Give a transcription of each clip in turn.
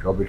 24,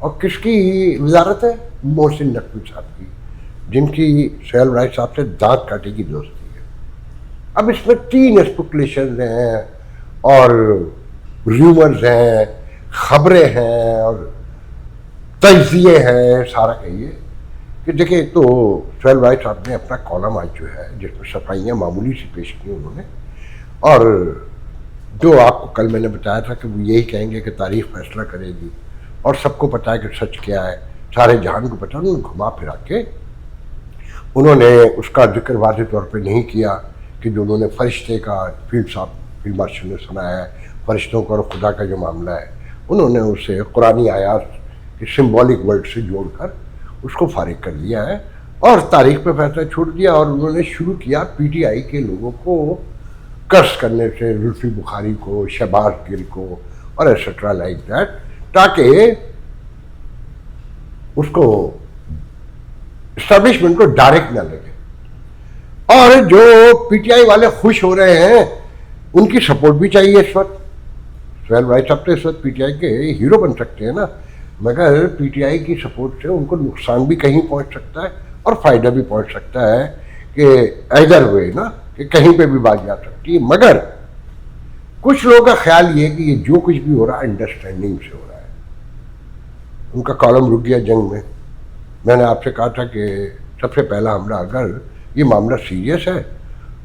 اور کس کی وزارت ہے؟ محسن نقوی صاحب کی، جن کی سہیل رائے صاحب سے دانت کاٹے کی دوستی ہے۔ اب اس میں 3 اسپیکولیشنز ہیں اور ریومرز ہیں، خبریں ہیں اور تجزیے ہیں، سارا کہیے کہ دیکھیں ایک تو سہیل رائے صاحب نے اپنا کالم آج جو ہے جس میں صفائیاں معمولی سی پیش کی انہوں نے، اور جو آپ کو کل میں نے بتایا تھا کہ وہ یہی کہیں گے کہ تاریخ فیصلہ کرے گی اور سب کو پتہ ہے کہ سچ کیا ہے، سارے جہان کو پتہ، انہوں نے گھما پھرا کے انہوں نے اس کا ذکر واضح طور پہ نہیں کیا کہ جو انہوں نے فرشتے کا فیلڈ مارشل نے سنایا ہے، فرشتوں کا اور خدا کا جو معاملہ ہے، انہوں نے اسے قرآنی آیات کے سمبولک ورڈ سے جوڑ کر اس کو فارغ کر دیا ہے اور تاریخ پہ فیصلہ چھوڑ دیا، اور انہوں نے شروع کیا پی ٹی آئی کے لوگوں کو کرس کرنے سے، زلفی بخاری کو، شہباز گل کو اور ایٹسٹرا لائک دیٹ، تاکہ اس کو اسٹیبلشمنٹ کو ڈائریکٹ نہ لگے۔ اور جو پی ٹی آئی والے خوش ہو رہے ہیں ان کی سپورٹ بھی چاہیے اس وقت۔ سہیل رائے صاحب تو اس وقت پی ٹی آئی کے ہیرو بن سکتے ہیں نا، مگر پی ٹی آئی کی سپورٹ سے ان کو نقصان بھی کہیں پہنچ سکتا ہے اور فائدہ بھی پہنچ سکتا ہے کہ ایدر وے نا، کہ کہیں پہ بھی بات جا سکتی ہے۔ مگر کچھ لوگوں کا خیال یہ ہے کہ یہ جو کچھ بھی ہو رہا ہے انڈرسٹینڈنگ سے ہو رہا ہے۔ ان کا کالم رک گیا جنگ میں نے آپ سے کہا تھا کہ سب سے پہلا حملہ، اگر یہ معاملہ سیریس ہے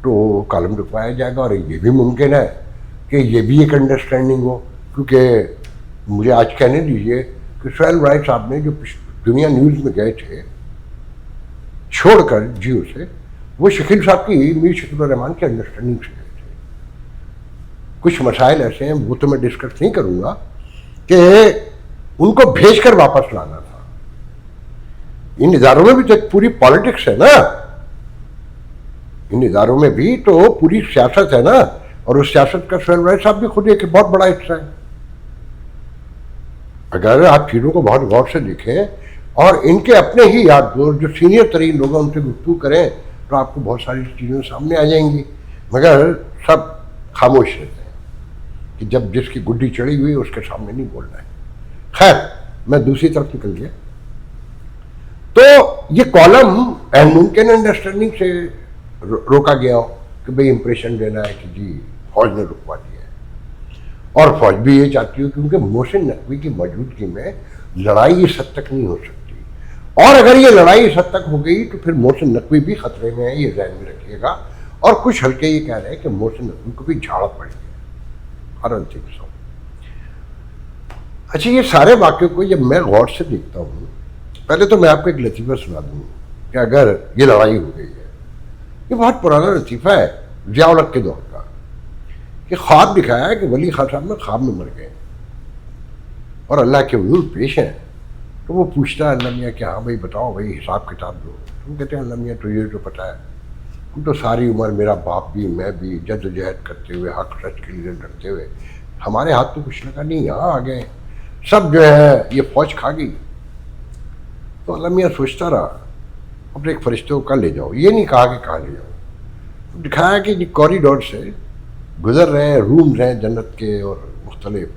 تو کالم رکوایا جائے گا، اور یہ بھی ممکن ہے کہ یہ بھی ایک انڈرسٹینڈنگ ہو، کیونکہ مجھے آج کہنے دیجیے کہ سہیل رائے صاحب نے جو دنیا نیوز میں گئے تھے چھوڑ کر جیو سے، وہ شکیل صاحب کی میر شکیل الرحمان کی انڈرسٹینڈنگ سے گئے تھے۔ کچھ مسائل ایسے ہیں وہ تو میں ڈسکس نہیں کروں گا کہ ان کو بھیج کر واپس لانا تھا۔ ان اداروں میں بھی تو ایک پوری پالیٹکس ہے نا، ان اداروں میں بھی تو پوری سیاست ہے نا، اور اس سیاست کا سہیل رائے صاحب بھی خود ایک بہت بڑا حصہ ہے۔ اگر آپ چیزوں کو بہت غور سے دیکھیں اور ان کے اپنے ہی یاد دوست جو سینئر ترین لوگ ہیں ان سے گفتگو کریں تو آپ کو بہت ساری چیزیں سامنے آ جائیں گی، مگر سب خاموش رہتے ہیں کہ جب جس کی گڈی چڑھی ہوئی اس کے سامنے نہیں بولنا ہے۔ خیر، میں دوسری طرف نکل گیا تو یہ کالم ممکن انڈرسٹینڈنگ سے روکا گیا ہو کہ بھئی امپریشن دینا ہے کہ جی فوج نے رکوا دیا ہے، اور فوج بھی یہ چاہتی ہو کیونکہ محسن نقوی کی موجودگی میں لڑائی اس حد تک نہیں ہو سکتی، اور اگر یہ لڑائی اس حد تک ہو گئی تو پھر محسن نقوی بھی خطرے میں ہے، یہ ذہن میں رکھیے گا۔ اور کچھ حلقے یہ کہہ رہے ہیں کہ محسن نقوی کو بھی جھاڑ پڑ گیا، ہر انتظام سو۔ اچھا، یہ سارے واقعوں کو جب میں غور سے دیکھتا ہوں، پہلے تو میں آپ کو ایک لطیفہ سنا دوں کہ اگر یہ لڑائی ہو گئی ہے، یہ بہت پرانا لطیفہ ہے ضیاء الحق کے دور کا، کہ خواب دکھایا ہے کہ ولی خان صاحب میں خواب میں مر گئے اور اللہ کے حضور پیش ہیں، تو وہ پوچھتا ہے اللہ میاں کہ ہاں بھائی بتاؤ بھائی حساب کتاب دو۔ تم کہتے ہیں اللہ میاں تو یہ تو پتہ ہے، تم تو ساری عمر میرا باپ بھی میں بھی جد و جہد کرتے ہوئے حق سچ کے لیے لڑتے ہوئے، ہمارے ہاتھ تو کچھ لگا نہیں، یہاں آ گئے سب جو ہے یہ فوج کھا گئی۔ تو اللہ میاں سوچتا رہا، اپنے ایک فرشتے کو کہاں لے جاؤ، یہ نہیں کہا کہ کہاں لے جاؤ، دکھایا کہ یہ کوریڈور سے گزر رہے ہیں، رومز ہیں جنت کے اور مختلف،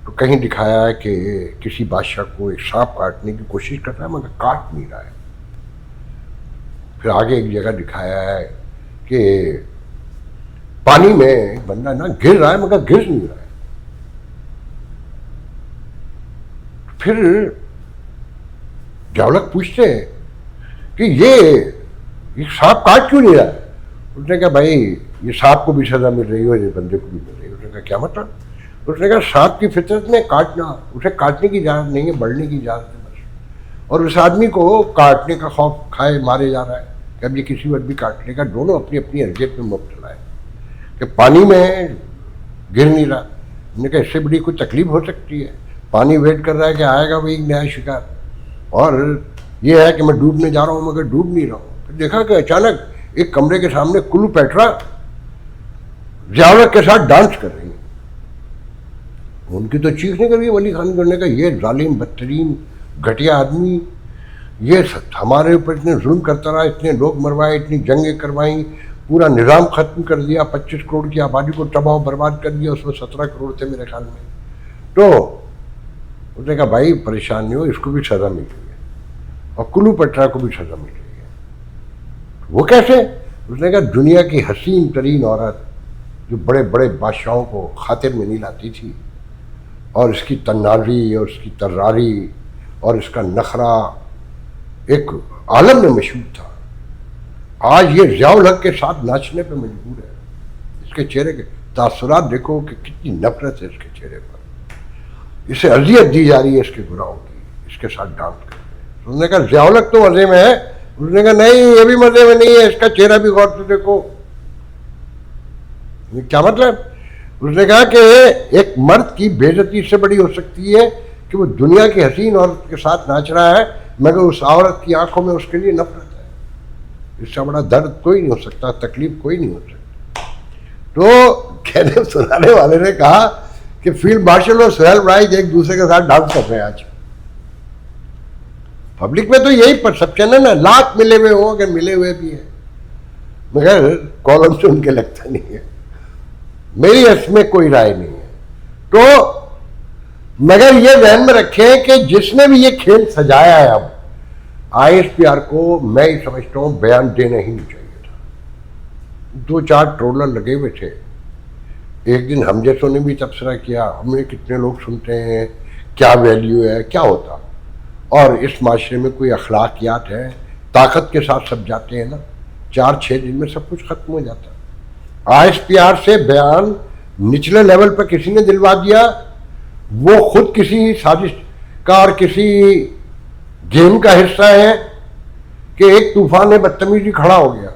تو کہیں دکھایا ہے کہ کسی بادشاہ کو ایک سانپ کاٹنے کی کوشش کر رہا ہے مگر کاٹ نہیں رہا ہے۔ پھر آگے ایک جگہ دکھایا ہے کہ پانی میں بندہ نا گر رہا ہے مگر گر نہیں رہا ہے۔ پھر ضیاء الحق پوچھتے ہیں کہ یہ سانپ کاٹ کیوں نہیں رہا ہے؟ اس نے کہا بھائی یہ سانپ کو بھی سزا مل رہی ہے، یہ بندے کو بھی مل رہی ہے۔ اس نے کہا کیا مطلب؟ اس نے کہا سانپ کی فطرت میں کاٹنا، اسے کاٹنے کی اجازت نہیں ہے، بڑھنے کی اجازت ہے بس، اور اس آدمی کو کاٹنے کا خوف کھائے مارے جا رہا ہے کہ اب یہ کسی وقت بھی کاٹ لے گا۔ دونوں اپنی اپنی حیثیت میں مبتلا ہے کہ پانی میں گر نہیں رہا۔ ہم نے کہا اس سے بڑی کوئی تکلیف ہو سکتی ہے؟ پانی ویٹ کر رہا ہے کہ آئے گا وہی نیا شکار، اور یہ ہے کہ میں ڈوبنے جا رہا ہوں مگر ڈوب نہیں رہا ہوں۔ پھر دیکھا کہ اچانک ایک کمرے کے سامنے کلو پیٹرا ضیاء الحق کے ساتھ ڈانس کر رہی ہیں۔ ان کی تو چیخ نکل گئی ولی خان کرنے کا، یہ ظالم بدترین گھٹیا آدمی، یہ ہمارے اوپر اتنے ظلم کرتا رہا، اتنے لوگ مروائے، اتنی جنگیں کروائیں، پورا نظام ختم کر دیا، 25 کروڑ کی آبادی کو تباہ و برباد کر دیا، اس میں 17 کروڑ تھے میرے خیال میں۔ تو اس نے کہا بھائی پریشان نہیں ہو، اس کو بھی سزا مل رہی ہے اور کلوپٹرا کو بھی سزا مل رہی ہے. وہ کیسے؟ اس نے کہا دنیا کی حسین ترین عورت جو بڑے بڑے بادشاہوں کو خاطر میں نہیں لاتی تھی، اور اس کی تنازی اور اس کی تراری اور اس کا نخرہ ایک عالم میں مشہور تھا، آج یہ ضیاء الحق کے ساتھ ناچنے پہ مجبور ہے. اس کے چہرے کے تاثرات دیکھو کہ کتنی نفرت ہے اس کے چہرے پر، اسے اذیت دی جا رہی ہے اس کے گناہوں کی، اس کے ساتھ ڈانس کر رہے. اس نے کہا ضیاء الحق تو مزے میں ہے. اس نے کہا نہیں، یہ بھی مزے میں نہیں ہے، اس کا چہرہ بھی غور سے دیکھو. کیا مطلب؟ اس نے کہا کہ ایک مرد کی بے عزتی اس سے بڑی ہو سکتی ہے کہ وہ دنیا کی حسین عورت کے ساتھ ناچ رہا ہے، مگر اس عورت کی آنکھوں میں اس کے لیے نفرت ہے. اس سے بڑا درد کوئی نہیں ہو سکتا، تکلیف کوئی نہیں ہو سکتا. تو کہنے سنانے والے نے کہا کہ فیلڈ مارشل اور سہیل رائج ایک دوسرے کے ساتھ ڈانس کر رہے ہیں آج پبلک میں. تو یہی پرسپشن ہے نا، لاکھ ملے ہوئے ہوں، اگر ملے ہوئے بھی ہیں، مگر کالم سے ان کے لگتا نہیں ہے. میری اس میں کوئی رائے نہیں ہے. تو مگر یہ ذہن میں رکھیں کہ جس نے بھی یہ کھیل سجایا ہے، اب آئی ایس پی آر کو میں ہی سمجھتا ہوں بیان دینا ہی نہیں چاہیے تھا. 2-4 ٹرولر لگے ہوئے تھے. ایک دن ہم جیسوں نے بھی تبصرہ کیا، ہمیں کتنے لوگ سنتے ہیں، کیا ویلیو ہے، کیا ہوتا. اور اس معاشرے میں کوئی اخلاقیات ہے؟ طاقت کے ساتھ سب جاتے ہیں نا، 4-6 دن میں سب کچھ ختم ہو جاتا. آئی ایس پی آر سے بیان نچلے لیول پر کسی نے دلوا دیا، وہ خود کسی سازش کا اور کسی گیم کا حصہ ہے کہ ایک طوفان بدتمیزی کھڑا ہو گیا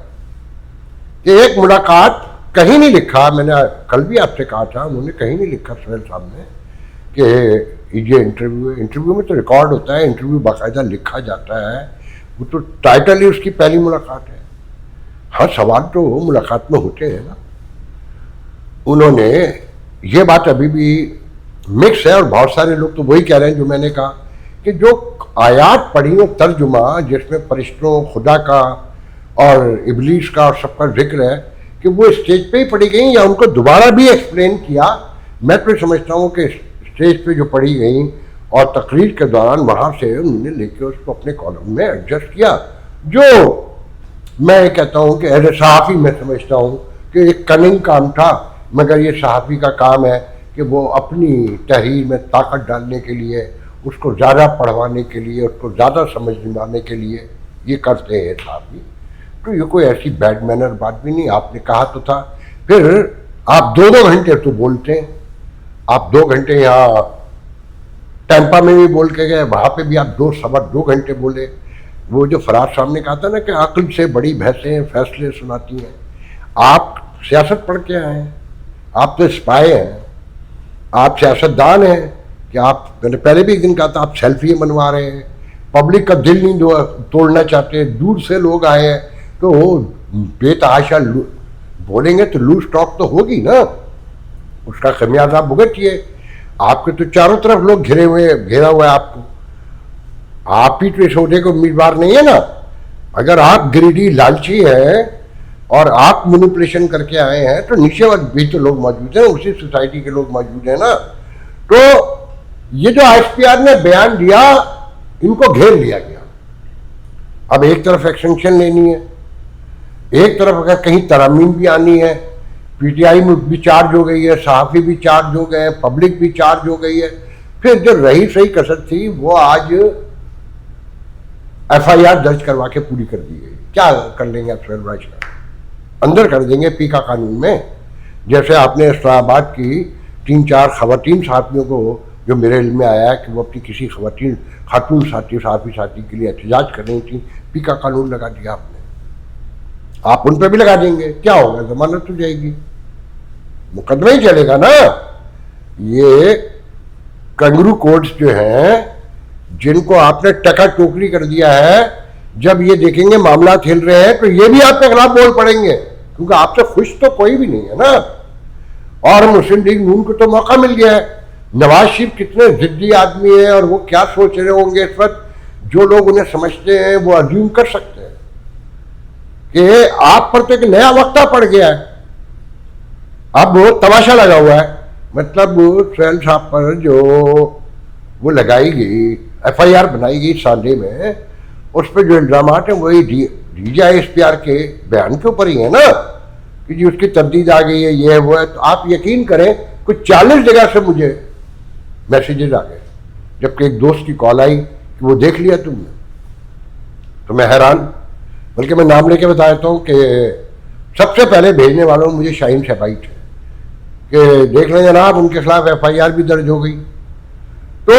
کہ ایک ملاقات کہیں نہیں لکھا. میں نے کل بھی آپ سے کہا تھا، انہوں نے کہیں نہیں لکھا سہیل صاحب نے کہ یہ انٹرویو میں تو ریکارڈ ہوتا ہے، انٹرویو باقاعدہ لکھا جاتا ہے، وہ تو ٹائٹل ہی اس کی پہلی ملاقات ہے. ہاں سوال تو ملاقات میں ہوتے ہیں نا. انہوں نے یہ بات ابھی بھی مکس ہے، اور بہت سارے لوگ تو وہی کہہ رہے ہیں جو میں نے کہا کہ جو آیات پڑھی ہو ترجمہ جس میں فرشتوں، خدا کا اور ابلیس کا اور سب کا ذکر ہے، کہ وہ اسٹیج پہ ہی پڑھی گئیں یا ان کو دوبارہ بھی ایکسپلین کیا. میں تو سمجھتا ہوں کہ اسٹیج پہ جو پڑھی گئیں اور تقریر کے دوران وہاں سے انہوں نے لے کے اس کو اپنے کالم میں ایڈجسٹ کیا. جو میں کہتا ہوں کہ ایز اے صحافی میں سمجھتا ہوں کہ ایک کننگ کام تھا، مگر یہ صحافی کا کام ہے کہ وہ اپنی تحریر میں طاقت ڈالنے کے لیے، اس کو زیادہ پڑھوانے کے لیے، اس کو زیادہ سمجھانے کے لیے یہ کرتے ہیں صحافی. تو یہ کوئی ایسی بیڈ مینر بات بھی نہیں. آپ نے کہا تو تھا. پھر آپ 2 گھنٹے تو بولتے ہیں، آپ 2 گھنٹے یہاں ٹیمپا میں بھی بول کے گئے، وہاں پہ بھی آپ 2 گھنٹے بولے. وہ جو فراز صاحب نے کہا تھا نا کہ عقل سے بڑی بحثیں فیصلے سناتی ہیں. آپ سیاست پڑھ کے آئے ہیں، آپ تو اسپائے ہیں، آپ سیاستدان ہیں کہ آپ، میں نے پہلے بھی ایک دن کہا تھا، آپ سیلفی بنوا رہے ہیں، پبلک کا دل نہیں توڑنا چاہتے، دور سے لوگ آئے ہیں تو بے تحاشا بولیں گے تو لوز ٹاک تو ہوگی نا، اس کا خمیازہ بھگتیے. آپ کے تو چاروں طرف لوگ گھیرا ہوا ہے آپ کو، آپ ہی تو اس عہدے کو امیدوار نہیں ہے نا. اگر آپ گریڈی لالچی ہیں اور آپ مینیپولیشن کر کے آئے ہیں تو نیچے بھی تو لوگ موجود ہیں، اسی سوسائٹی کے لوگ موجود ہیں نا. تو یہ جو آئی ایس پی آر نے بیان دیا، ان کو گھیر لیا گیا. اب ایک طرف ایکسٹینشن لینی ہے، ایک طرف اگر کہیں ترامیم بھی آنی ہے، پی ٹی آئی میں بھی چارج ہو گئی ہے، صحافی بھی چارج ہو گئے ہیں، پبلک بھی چارج ہو گئی ہے. پھر جو رہی صحیح کسر تھی وہ آج ایف آئی آر درج کروا کے پوری کر دی گئی. کیا کر لیں گے آپ سہیل رائج کا؟ اندر کر دیں گے پیکا قانون میں. جیسے آپ نے اسلام آباد کی 3-4 خواتین صحافیوں کو، جو میرے علم میں آیا ہے کہ وہ اپنی کسی خاتون صحافی ساتھی کے لیے احتجاج کر رہی تھیں، پیکا قانون لگا دیا آپ نے. آپ ان پہ بھی لگا دیں گے، کیا ہوگا؟ ضمانت ہو جائے گی، مقدمہ ہی چلے گا نا. یہ کنگرو کوڈز جو ہیں جن کو آپ نے ٹکا ٹوکری کر دیا ہے، جب یہ دیکھیں گے معاملات ہل رہے ہیں تو یہ بھی آپ کے خلاف بول پڑیں گے، کیونکہ آپ سے خوش تو کوئی بھی نہیں ہے نا. اور مسلم لیگ نون کو تو موقع مل گیا ہے. نواز شریف کتنے ضدی آدمی ہیں اور وہ کیا سوچ رہے ہوں گے اس وقت. جو لوگ انہیں سمجھتے ہیں وہ ازیوم کر سکتے ہیں کہ آپ پر تو ایک نیا وقتہ پڑ گیا ہے، اب وہ تماشا لگا ہوا ہے. مطلب سہیل صاحب پر جو وہ لگائی گئی FIR بنائی گئی سانڈے میں, اس پہ جو الزامات ہیں وہی DGI-SPR کے بیان کے اوپر ہی ہیں نا کہ جی اس کی تردید آ گئی ہے, یہ ہے وہ ہے. تو آپ یقین کریں کچھ 40 جگہ سے مجھے میسیجز آ گئے, جبکہ ایک دوست کی کال آئی کہ وہ دیکھ لیا تم نے, تو میں حیران. بلکہ میں نام لے کے بتا دیتا ہوں کہ سب سے پہلے بھیجنے والوں مجھے شاہین شہبائی تھے کہ دیکھ لیں جناب ان کے خلاف FIR بھی درج ہو گئی. تو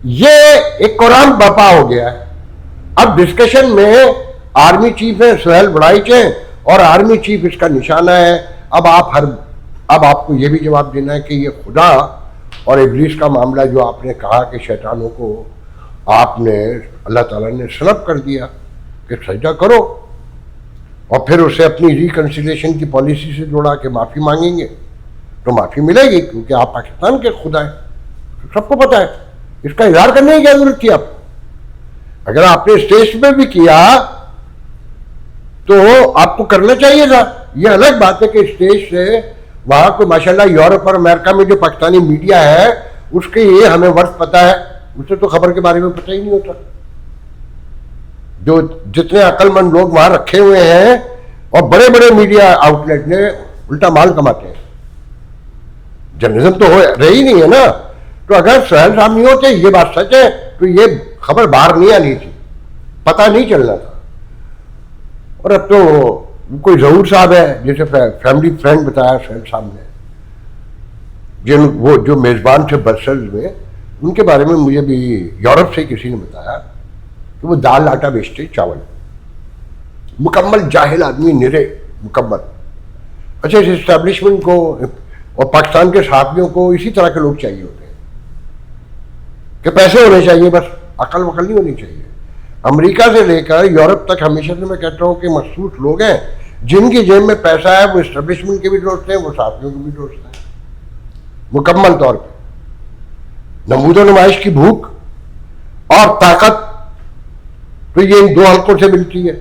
یہ ایک قرآن برپا ہو گیا ہے. اب ڈسکشن میں آرمی چیف ہے سہیل بڑائچ ہیں اور آرمی چیف اس کا نشانہ ہے. اب آپ کو یہ بھی جواب دینا ہے کہ یہ خدا اور ابلیس کا معاملہ جو آپ نے کہا کہ شیطانوں کو آپ نے اللہ تعالیٰ نے سلب کر دیا کہ سجدہ کرو, اور پھر اسے اپنی ریکنسیلیشن کی پالیسی سے جوڑا کہ معافی مانگیں گے تو معافی ملے گی کیونکہ آپ پاکستان کے خدا ہیں, سب کو پتہ ہے. اس کا اظہار کرنے کی کیا ضرورت تھی آپ کو؟ اگر آپ نے اسٹیج پہ بھی کیا تو آپ کو کرنا چاہیے تھا. یہ الگ بات ہے کہ اسٹیج سے وہاں کوئی ماشاءاللہ یورپ اور امریکہ میں جو پاکستانی میڈیا ہے اس کے یہ ہمیں ورث پتہ ہے, اسے تو خبر کے بارے میں پتہ ہی نہیں ہوتا. جو جتنے عقل مند لوگ وہاں رکھے ہوئے ہیں اور بڑے بڑے میڈیا آؤٹ لیٹ نے الٹا مال کماتے ہیں. جرنلزم تو رہی نہیں ہے نا. تو اگر سہیل صاحب نہیں ہوتے, یہ بات سچ ہے, تو یہ خبر باہر نہیں آنی تھی, پتہ نہیں چلنا تھا. اور اب تو کوئی ظہور صاحب ہے جیسے فیملی فرینڈ بتایا سہیل صاحب نے, وہ جو میزبان تھے برسلز میں, ان کے بارے میں مجھے بھی یورپ سے کسی نے بتایا کہ وہ دال آٹا بیچتے, چاول. مکمل جاہل آدمی, نرے مکمل. اچھا, اس اسٹیبلشمنٹ کو اور پاکستان کے صحافیوں کو اسی طرح کے لوگ چاہیے ہوتے ہیں کہ پیسے ہونے چاہیے, بس عقل وقل نہیں ہونی چاہیے. امریکہ سے لے کر یورپ تک ہمیشہ سے میں کہتا ہوں کہ مخصوص لوگ ہیں جن کی جیب میں پیسہ ہے, وہ اسٹیبلشمنٹ کے بھی دوست ہیں, وہ صحافیوں کے بھی دوست ہیں مکمل طور پہ. نمود و نمائش کی بھوک اور طاقت تو یہ ان دو حلقوں سے ملتی ہے.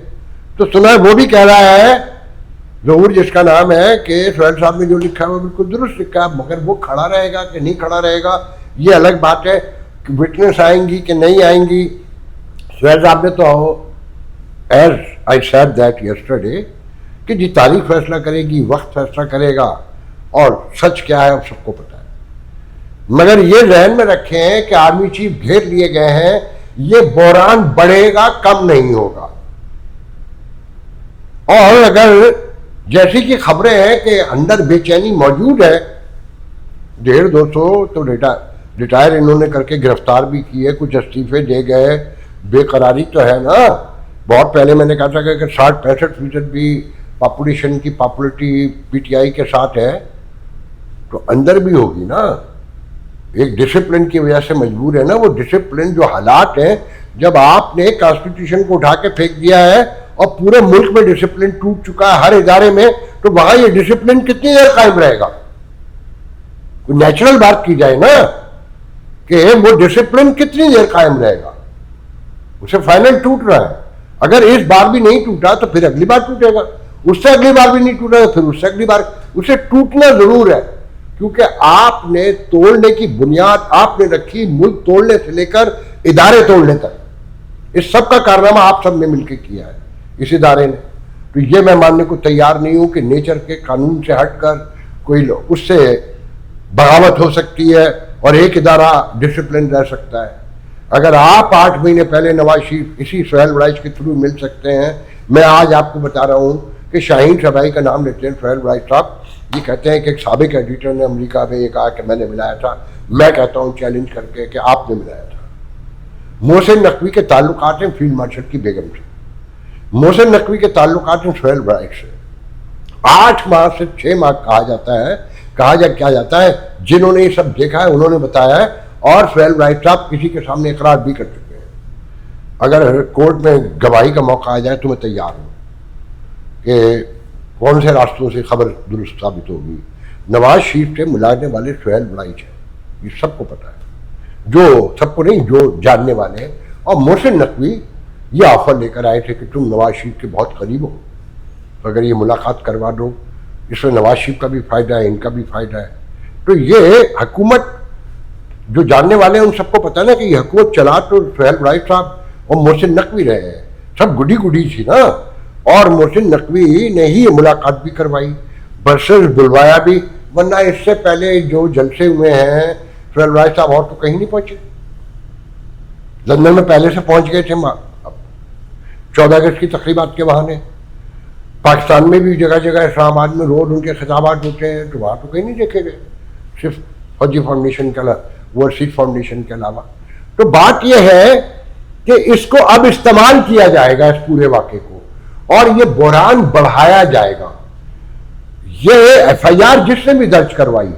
تو سنا ہے وہ بھی کہہ رہا ہے, ظہور جس کا نام ہے, کہ سہیل صاحب نے جو لکھا ہے وہ بالکل درست لکھا ہے, مگر وہ کھڑا رہے گا کہ نہیں کھڑا رہے گا یہ الگ بات ہے. کہ وٹنس آئیں گی کہ نہیں آئیں گی. سہیل صاحب نے تو as I said that yesterday کہ جی تاریخ فیصلہ کرے گی, وقت فیصلہ کرے گا, اور سچ کیا ہے اب سب کو پتہ ہے. مگر یہ ذہن میں رکھیں کہ آرمی چیف گھیر لیے گئے ہیں, یہ بحران بڑھے گا, کم نہیں ہوگا. اور اگر جیسی کی خبریں ہیں کہ اندر بے چینی موجود ہے, 150-200 تو ریٹائر انہوں نے کر کے گرفتار بھی کیے, کچھ استعفے دے گئے, بے قراری تو ہے نا. بہت پہلے میں نے کہا تھا کہ 60-65% بھی پاپولیشن کی پاپولرٹی PTI کے ساتھ ہے, تو اندر بھی ہوگی نا. ایک ڈسپلن کی وجہ سے مجبور ہے نا. وہ ڈسپلن جو حالات ہیں, جب آپ نے کانسٹیٹیوشن کو اٹھا کے پھینک دیا ہے اور پورے ملک میں ڈسپلن ٹوٹ چکا ہے ہر ادارے میں, تو وہاں یہ ڈسپلن کتنی دیر قائم رہے گا؟ کوئی نیچرل بات کی جائے نا کہ وہ ڈسپلن کتنی دیر قائم رہے گا. اسے فائنل ٹوٹ رہا ہے. اگر اس بار بھی نہیں ٹوٹا تو پھر اگلی بار ٹوٹے گا, اس سے اگلی بار بھی نہیں ٹوٹا تو پھر اس سے اگلی بار. اسے ٹوٹنا ضرور ہے, کیونکہ آپ نے توڑنے کی بنیاد آپ نے رکھی ملک توڑنے سے لے کر ادارے توڑنے تک. اس سب کا کارنامہ آپ سب نے مل کے کیا ہے, اس ادارے نے. تو یہ میں ماننے کو تیار نہیں ہوں کہ نیچر کے قانون سے ہٹ کر کوئی اس سے بغاوت ہو سکتی ہے اور ایک ادارہ ڈسپلن رہ سکتا ہے. اگر آپ 8 مہینے پہلے نواز شریف اسی سہیل بڑائچ کے تھرو مل سکتے ہیں, میں آج آپ کو بتا رہا ہوں کہ شاہین شہبائی کا نام لیتے ہیں سہیل بڑائچ صاحب, یہ کہتے ہیں کہ ایک سابق ایڈیٹر نے امریکہ میں یہ کہا کہ میں نے ملایا تھا. میں کہتا ہوں چیلنج کر کے کہ آپ نے ملایا تھا. محسن نقوی کے تعلقات ہیں فیلڈ مارشل کی بیگم سے, محسن نقوی کے تعلقات ہیں سہیل بڑائچ سے. 8 ماہ سے 6 ماہ کہا جاتا ہے جنہوں نے یہ سب دیکھا ہے انہوں نے بتایا ہے, اور سہیل بڑائچ صاحب کسی کے سامنے اقرار بھی کر چکے ہیں. اگر کورٹ میں گواہی کا موقع آ جائے تو میں تیار ہوں کہ کون سے راستوں سے خبر درست ثابت ہوگی. نواز شریف سے ملانے والے سہیل بڑائچ ہیں, یہ سب کو پتہ ہے, جو سب کو نہیں جو جاننے والے ہیں. اور محسن نقوی یہ آفر لے کر آئے تھے کہ تم نواز شریف کے بہت قریب ہو, تو اگر یہ ملاقات کروا دو, اس میں نواز شریف کا بھی فائدہ ہے, ان کا بھی فائدہ ہے. تو یہ حکومت جو جاننے والے ہیں ان سب کو پتا نا کہ یہ حکومت چلا تو سہیل رائٹ صاحب اور محسن نقوی رہے ہیں. سب گڈی گڈی تھی نا, اور محسن نقوی نے ہی ملاقات بھی کروائی, برسز بلوایا بھی, ورنہ اس سے پہلے جو جلسے ہوئے ہیں سہیل رائٹ صاحب اور تو کہیں نہیں پہنچے. لندن میں پہلے سے پہنچ گئے تھے 14 اگست کی تقریبات کے بہانے. پاکستان میں بھی جگہ جگہ اسلام آباد میں روز ان کے خطابات ہوتے ہیں, تو وہاں تو کہیں نہیں دیکھے گئے, صرف فوجی فاؤنڈیشن کے علاوہ, ورسیز فاؤنڈیشن کے علاوہ. تو بات یہ ہے کہ اس کو اب استعمال کیا جائے گا, اس پورے واقعے کو, اور یہ بحران بڑھایا جائے گا. یہ ایف آئی آر جس نے بھی درج کروائی,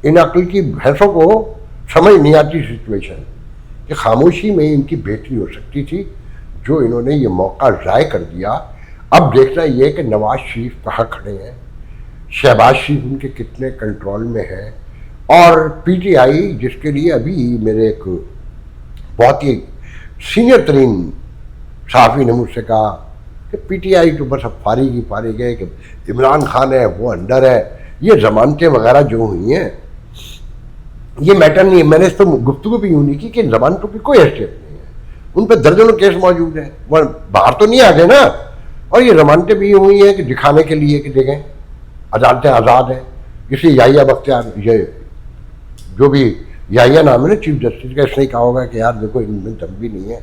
ان عقل کی بھینسوں کو سمجھ نہیں آتی سچویشن کہ خاموشی میں ان کی بہتری ہو سکتی تھی, جو انہوں نے یہ موقع ضائع کر دیا. اب دیکھنا یہ کہ نواز شریف کہاں کھڑے ہیں, شہباز شریف ان کے کتنے کنٹرول میں ہیں, اور پی ٹی آئی جس کے لیے ابھی میرے ایک بہت ہی سینئر ترین صحافی نے مجھ سے کہا کہ پی ٹی آئی تو بس اب فارغ ہی فارغ ہے, کہ عمران خان ہے وہ انڈر ہے, یہ ضمانتیں وغیرہ جو ہوئی ہیں یہ میٹر نہیں ہے. میں نے اس پہ گفتگو بھی یوں نہیں کی کہ ضمانتوں کی کوئی حیثیت نہیں ہے, ان پہ درجنوں کیس موجود ہیں, وہ باہر تو نہیں آ گئے نا, اور یہ ضمانتیں بھی ہوئی ہیں کہ دکھانے کے لیے کہ دیکھیں عدالتیں آزاد ہیں. کسی یحییٰ بختیار, یہ جو بھی یحییٰ نام ہے نا چیف جسٹس کا, اس نے کہا ہوگا کہ یار دیکھو ان میں دم بھی نہیں ہے,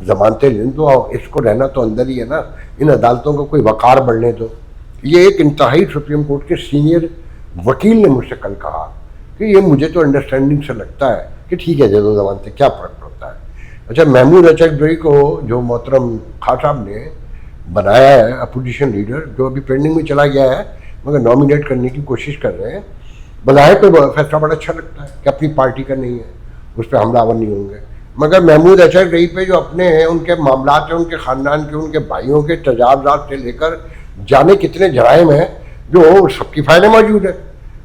ضمانتیں لیں دو, اس کو رہنا تو اندر ہی ہے نا, ان عدالتوں کو کوئی وقار بڑھنے دو. یہ ایک انتہائی سپریم کورٹ کے سینئر وکیل نے مجھ سے کل کہا کہ یہ مجھے تو انڈرسٹینڈنگ سے لگتا ہے کہ ٹھیک ہے دے دو ضمانتیں, کیا فرق پڑتا ہے. اچھا, محمود اچکزئی کو جو محترم خان صاحب نے بنایا ہے اپوزیشن لیڈر, جو ابھی پینڈنگ میں چلا گیا ہے مگر نامینیٹ کرنے کی کوشش کر رہے ہیں, بظاہر تو فیصلہ بڑا اچھا لگتا ہے کہ اپنی پارٹی کا نہیں ہے, اس پہ حملہ آور نہیں ہوں گے. مگر محمود اچکزئی پہ جو اپنے ہیں, ان کے معاملات ہیں, ان کے خاندان کے, ان کے بھائیوں کے تجاوزات سے لے کر جانے کتنے جرائم ہیں جو سب کی فائلیں موجود ہیں,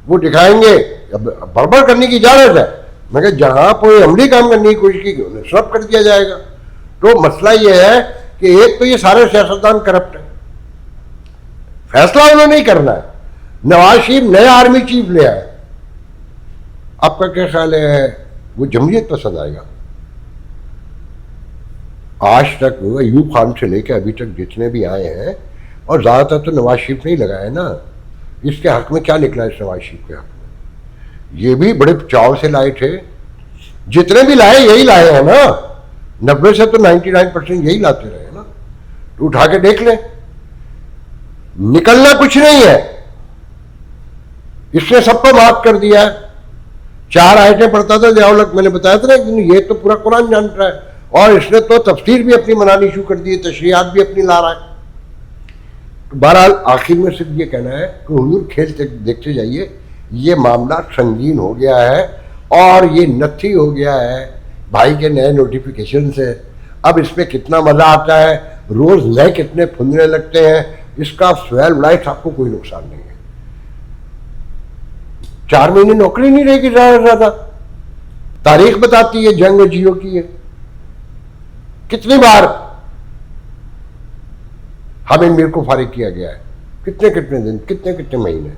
وہ دکھائیں گے. بڑبڑ کرنے کی اجازت ہے, مگر جہاں کوئی عملی کام کرنے کی کوشش کی انہیں سرب کر دیا جائے گا. تو مسئلہ یہ ہے کہ ایک تو یہ سارے سیاستدان کرپٹ ہیں, فیصلہ انہوں نے نہیں کرنا ہے. نواز شریف نیا آرمی چیف لے آئے, آپ کا کیا خیال ہے وہ جمہوریت پسند آئے گا؟ آج تک ایوب خان سے لے کے ابھی تک جتنے بھی آئے ہیں, اور زیادہ تر تو نواز شریف نے ہی لگایا نا, اس کے حق میں کیا نکلا اس نواز شریف کے حق میں؟ یہ بھی بڑے چاؤ سے لائے تھے, جتنے بھی لائے یہی لائے ہیں نا, 90 سے تو 99% یہی لاتے رہے نا. تو اٹھا کے دیکھ لیں, نکلنا کچھ نہیں ہے. اس نے سب کو معاف کر دیا ہے. 4 آیتیں پڑھتا تھا ضیاء, میں نے بتایا تھا نا, یہ تو پورا قرآن جانتا ہے, اور اس نے تو تفسیر بھی اپنی منانی شروع کر دی ہے, تشریحات بھی اپنی لا رہا ہے. بہرحال آخر میں صرف یہ کہنا ہے کہ حضور کھیل دیکھتے جائیے, یہ معاملہ سنگین ہو گیا ہے اور یہ نتھی ہو گیا ہے بھائی کے نئے نوٹیفیکیشن سے. اب اس میں کتنا مزہ آتا ہے, روز نئے کتنے پھندنے لگتے ہیں, اس کا سہیل رائٹ آپ کو کوئی نقصان نہیں ہے. 4 مہینے نوکری نہیں رہے گی زیادہ سے زیادہ. تاریخ بتاتی ہے جنگ و جیو کی ہے. کتنی بار حامد میر کو فارغ کیا گیا ہے, کتنے دن, کتنے مہینے,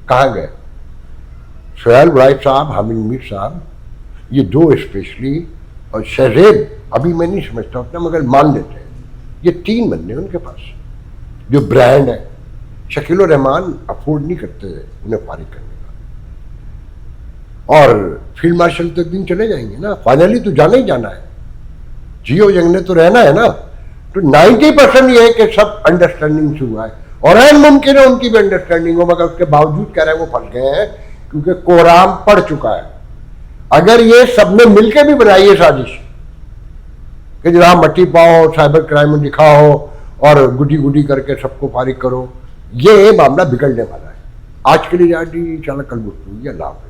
کہاں گئے؟ سہیل رائٹ صاحب, حامد میر صاحب, یہ 2 اسپیشلی, اور شہزیب ابھی میں نہیں سمجھتا اتنا مگر مان لیتے ہیں, یہ 3 بندے ان کے پاس جو برانڈ ہے. شکیل الرحمان افورڈ نہیں کرتے انہیں فارغ کرنے کا, اور فیلڈ مارشل تک دن چلے جائیں گے نا, فائنلی تو جانا ہی جانا ہے, جیو جنگ نے تو رہنا ہے نا. تو 90% یہ ہے کہ سب انڈرسٹینڈنگ سے ہوا ہے, اور این ممکن ہے ان کی بھی انڈرسٹینڈنگ ہو, مگر اس کے باوجود کہہ رہے ہیں وہ پھنس گئے ہیں کیونکہ کوہرام پڑ چکا ہے. اگر یہ سب نے مل کے بھی بنائی ہے سازش کہ جناب مٹی پاؤ, سائبر کرائم میں دکھاؤ اور گڈی کر کے سب کو فارغ کرو, یہ معاملہ بگڑنے والا ہے. آج کے لیے جی انشاءاللہ کل گفتگو ہوگی. اللہ حافظ.